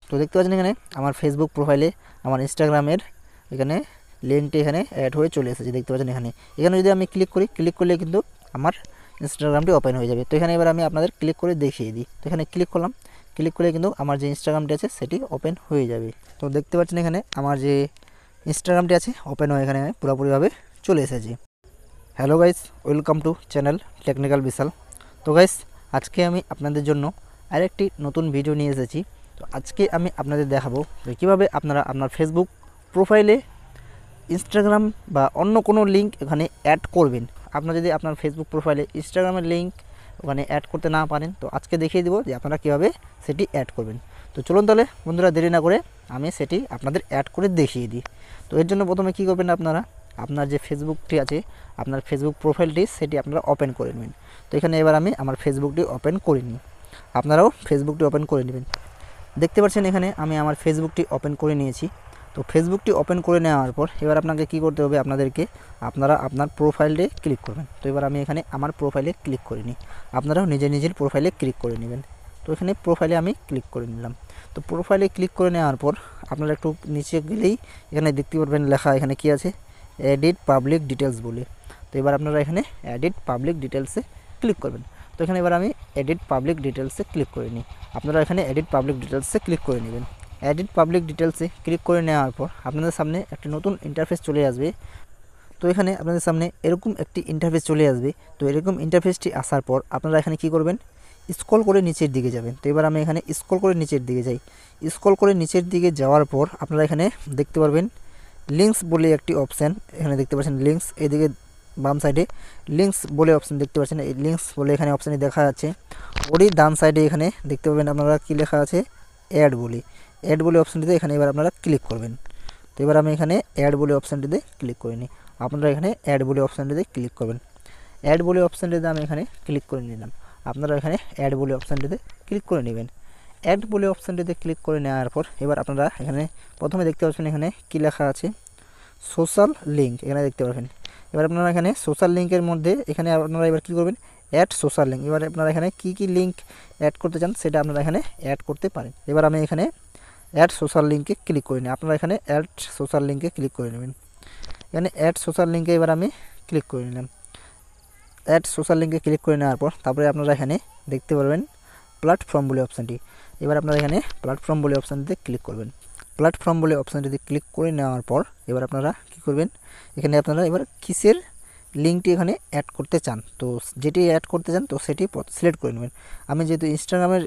তো দেখতে পাচ্ছেন এখানে আমার ফেসবুক প্রোফাইলে আমার ইনস্টাগ্রামের এখানে লিঙ্কটি এখানে অ্যাড হয়ে চলে এসেছে। দেখতে পাচ্ছেন এখানে যদি আমি ক্লিক করি, ক্লিক করলে কিন্তু আমার ইনস্টাগ্রামটি ওপেন হয়ে যাবে। তো এখানে এবার আমি আপনাদের ক্লিক করে দেখিয়ে দিই। তো এখানে ক্লিক করলাম, ক্লিক করলে কিন্তু আমার যে ইনস্টাগ্রামটি আছে সেটি ওপেন হয়ে যাবে। তো দেখতে পাচ্ছেন এখানে আমার যে ইনস্টাগ্রামটি আছে ওপেন হয়ে এখানে পুরোপুরিভাবে চলে এসেছে। Hello guys, welcome to channel technical Vishal. তো গাইস, আজকে আমি আপনাদের জন্য আরেকটি নতুন ভিডিও নিয়ে এসেছি। তো আজকে আমি আপনাদের দেখাবো যে কীভাবে আপনারা আপনার ফেসবুক প্রোফাইলে ইনস্টাগ্রাম বা অন্য কোনো লিঙ্ক এখানে অ্যাড করবেন। আপনারা যদি আপনার ফেসবুক প্রোফাইলে ইনস্টাগ্রামের লিঙ্ক ওখানে অ্যাড করতে না পারেন, তো আজকে দেখিয়ে দেবো যে আপনারা কীভাবে সেটি অ্যাড করবেন। তো চলুন তাহলে বন্ধুরা, দেরি না করে আমি সেটি আপনাদের অ্যাড করে দেখিয়ে দিই। তো এর জন্য প্রথমে কী করবেন, আপনারা আপনার যে ফেসবুকটি আছে, আপনার ফেসবুক প্রোফাইলটি সেটি আপনারা ওপেন করে নেবেন। তো এখানে এবার আমি আমার ফেসবুকটি ওপেন করে নিই, আপনারাও ফেসবুকটি ওপেন করে নেবেন। দেখতে পাচ্ছেন এখানে আমি আমার ফেসবুকটি ওপেন করে নিয়েছি। তো ফেসবুকটি ওপেন করে নেওয়ার পর এবার আপনাকে কী করতে হবে, আপনারা আপনার প্রোফাইলে ক্লিক করবেন। তো এবার আমি এখানে আমার প্রোফাইলে ক্লিক করে নিই, আপনারাও নিজের প্রোফাইলে ক্লিক করে নেবেন। তো এখানে প্রোফাইলে আমি ক্লিক করে নিলাম। তো প্রোফাইলে ক্লিক করে নেওয়ার পর আপনারা একটু নিচে গেলেই এখানে দেখতে পারবেন লেখা এখানে কী আছে, এডিট পাবলিক ডিটেলস বলে। তো এবার আপনারা এখানে এডিট পাবলিক ডিটেলসে ক্লিক করবেন। তো এখানে এবার আমি এডিট পাবলিক ডিটেলসে ক্লিক করে নিই, আপনারা এখানে এডিট পাবলিক ডিটেলসে ক্লিক করে নেবেন। এডিট পাবলিক ডিটেলসে ক্লিক করে নেওয়ার পর আপনাদের সামনে একটি নতুন ইন্টারফেস চলে আসবে। তো এখানে আপনাদের সামনে এরকম একটি ইন্টারফেস চলে আসবে। তো এরকম ইন্টারফেসটি আসার পর আপনারা এখানে কী করবেন, স্ক্রল করে নিচের দিকে যাবেন। তো এবার আমি এখানে স্ক্রল করে নিচের দিকে যাই। স্ক্রল করে নিচের দিকে যাওয়ার পর আপনারা এখানে দেখতে পারবেন লিঙ্কস বলে একটি অপশান, এখানে দেখতে পাচ্ছেন লিঙ্কস, এদিকে বাম সাইডে লিঙ্কস বলে অপশান দেখতে পাচ্ছেন। এই লিঙ্কস বলে এখানে অপশানটি দেখা যাচ্ছে। ওরই ডান সাইডে এখানে দেখতে পাবেন আপনারা কী লেখা আছে, অ্যাড বলে অপশানটিতে এখানে এবার আপনারা ক্লিক করবেন। তো এবার আমি এখানে অ্যাড বলে অপশানটিতে ক্লিক করে নিই, আপনারা এখানে অ্যাড বলে অপশানটিতে ক্লিক করবেন। অ্যাড বলে অপশানটিতে আমি এখানে ক্লিক করে নিলাম, আপনারা এখানে অ্যাড বলে অপশানটিতে ক্লিক করে নেবেন। অ্যাড বলে অপশানটিতে ক্লিক করে নেওয়ার পর এবার আপনারা এখানে প্রথমে দেখতে পাচ্ছেন এখানে কী লেখা আছে, সোশ্যাল লিঙ্ক, এখানে দেখতে পাবেন। এবার আপনারা এখানে সোশ্যাল লিঙ্কের মধ্যে এখানে আপনারা এবার কী করবেন, অ্যাড সোশ্যাল লিঙ্ক। এবার আপনারা এখানে কী লিঙ্ক অ্যাড করতে চান সেটা আপনারা এখানে অ্যাড করতে পারেন। এবার আমি এখানে অ্যাড সোশ্যাল লিঙ্কে ক্লিক করে নিই, আপনারা এখানে অ্যাড সোশ্যাল লিঙ্কে ক্লিক করে নেবেন। এখানে অ্যাড সোশ্যাল লিঙ্কে এবার আমি ক্লিক করে নিলাম। অ্যাড সোশ্যাল লিঙ্কে ক্লিক করে নেওয়ার পর তারপরে আপনারা এখানে দেখতে পারবেন প্ল্যাটফর্ম বলে অপশানটি। এবার আপনারা এখানে প্ল্যাটফর্ম বলে অপশানটিতে ক্লিক করবেন। প্ল্যাটফর্ম বলে অপশানটিতে ক্লিক করে নেওয়ার পর এবার আপনারা কী করবেন, এখানে আপনারা এবার কিসের লিঙ্কটি এখানে অ্যাড করতে চান, তো যেটি অ্যাড করতে চান তো সেটি সিলেক্ট করে নেবেন। আমি যেহেতু ইনস্টাগ্রামের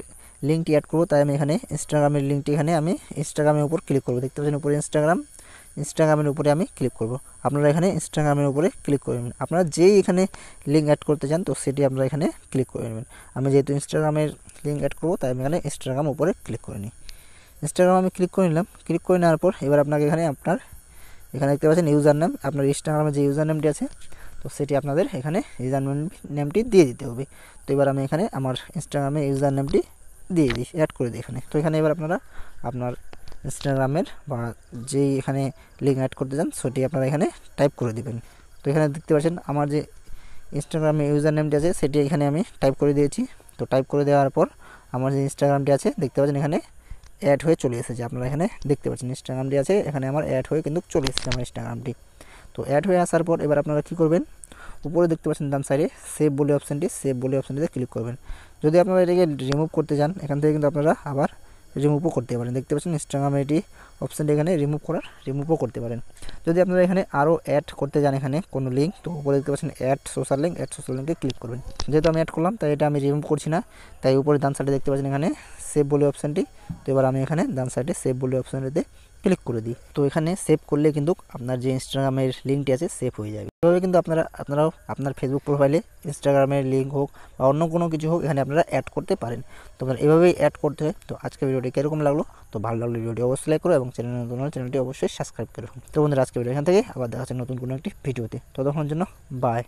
লিঙ্কটি অ্যাড করবো, তাই আমি এখানে ইনস্টাগ্রামের লিঙ্কটি এখানে আমি ইনস্টাগ্রামের উপর ক্লিক করবো। দেখতে পাচ্ছেন উপরে ইনস্টাগ্রামের উপরে আমি ক্লিক করব। আপনারা এখানে ইনস্টাগ্রামের উপরে ক্লিক করে নেবেন। আপনারা যেই এখানে লিঙ্ক অ্যাড করতে চান তো সেটি আপনারা এখানে ক্লিক করে নেবেন। আমি যেহেতু ইনস্টাগ্রামের লিঙ্ক অ্যাড করবো, তাই আমি এখানে ইনস্টাগ্রাম উপরে ক্লিক করে নিই। ইনস্টাগ্রাম আমি ক্লিক করে নিলাম। ক্লিক করে নেওয়ার পর এবার আপনাকে এখানে এখানে দেখতে পাচ্ছেন ইউজার নেম, আপনার ইনস্টাগ্রামে যে ইউজার নেমটি আছে তো সেটি আপনাদের এখানে ইউজার নেমটি দিয়ে দিতে হবে। তো এবার আমি এখানে আমার ইনস্টাগ্রামে ইউজার নেমটি দিয়ে দিই, অ্যাড করে দিই এখানে। তো এখানে এবার আপনারা আপনার ইনস্টাগ্রামের বা যেই এখানে লিঙ্ক অ্যাড করতে চান সেটি আপনারা এখানে টাইপ করে দেবেন। তো এখানে দেখতে পাচ্ছেন আমার যে ইনস্টাগ্রামে ইউজার নেমটি আছে সেটি এখানে আমি টাইপ করে দিয়েছি। তো টাইপ করে দেওয়ার পর আমার যে ইনস্টাগ্রামটি আছে দেখতে পাচ্ছেন এখানে অ্যাড হয়ে চলে এসেছে। আপনারা এখানে দেখতে পাচ্ছেন ইনস্টাগ্রামটি আছে, এখানে আমার অ্যাড হয়ে কিন্তু চলে এসেছে আমার ইনস্টাগ্রামটি। তো অ্যাড হয়ে আসার পর এবার আপনারা কী করবেন, উপরে দেখতে পাচ্ছেন ডান সাইডে সেভ বলে অপশানটিতে ক্লিক করবেন। যদি আপনারা এটাকে রিমুভ করতে চান এখান থেকে কিন্তু আপনারা আবার রিমুভও করতে পারেন। দেখতে পাচ্ছেন ইনস্টাগ্রামে এটি অপশানটি এখানে রিমুভও করতে পারেন। যদি আপনারা এখানে আরও অ্যাড করতে চান এখানে কোনো লিঙ্ক, তো উপরে দেখতে পাচ্ছেন অ্যাড সোশ্যাল লিঙ্কে ক্লিক করবেন। যেহেতু আমি অ্যাড করলাম তাই এটা আমি রিমুভ করছি না, তাই উপরে ডান সাইডে দেখতে পাচ্ছেন এখানে সেভ বলে অপশানটি। তো এবার আমি এখানে ডান সাইডে সেভ বলে অপশানটিতে ক্লিক করে দিই। তো এখানে সেভ করলে কিন্তু আপনার যে ইনস্টাগ্রামের লিঙ্কটি আছে সেভ হয়ে যাবে। এভাবে কিন্তু আপনারাও আপনার ফেসবুক প্রোফাইলে ইনস্টাগ্রামের লিঙ্ক হোক বা অন্য কোনো কিছু হোক এখানে আপনারা অ্যাড করতে পারেন। তো এভাবেই অ্যাড করতে হয়। তো আজকে ভিডিওটি কীরকম লাগলো, তো ভালো লাগলে ভিডিওটি অবশ্যই লাইক করো এবং চ্যানেলটি অবশ্যই সাবস্ক্রাইব করো। তো বন্ধুরা, আজকে ভিডিও এখান থেকে আবার দেখা হচ্ছে নতুন কোনো একটি ভিডিওতে। ততক্ষণের জন্য বাই।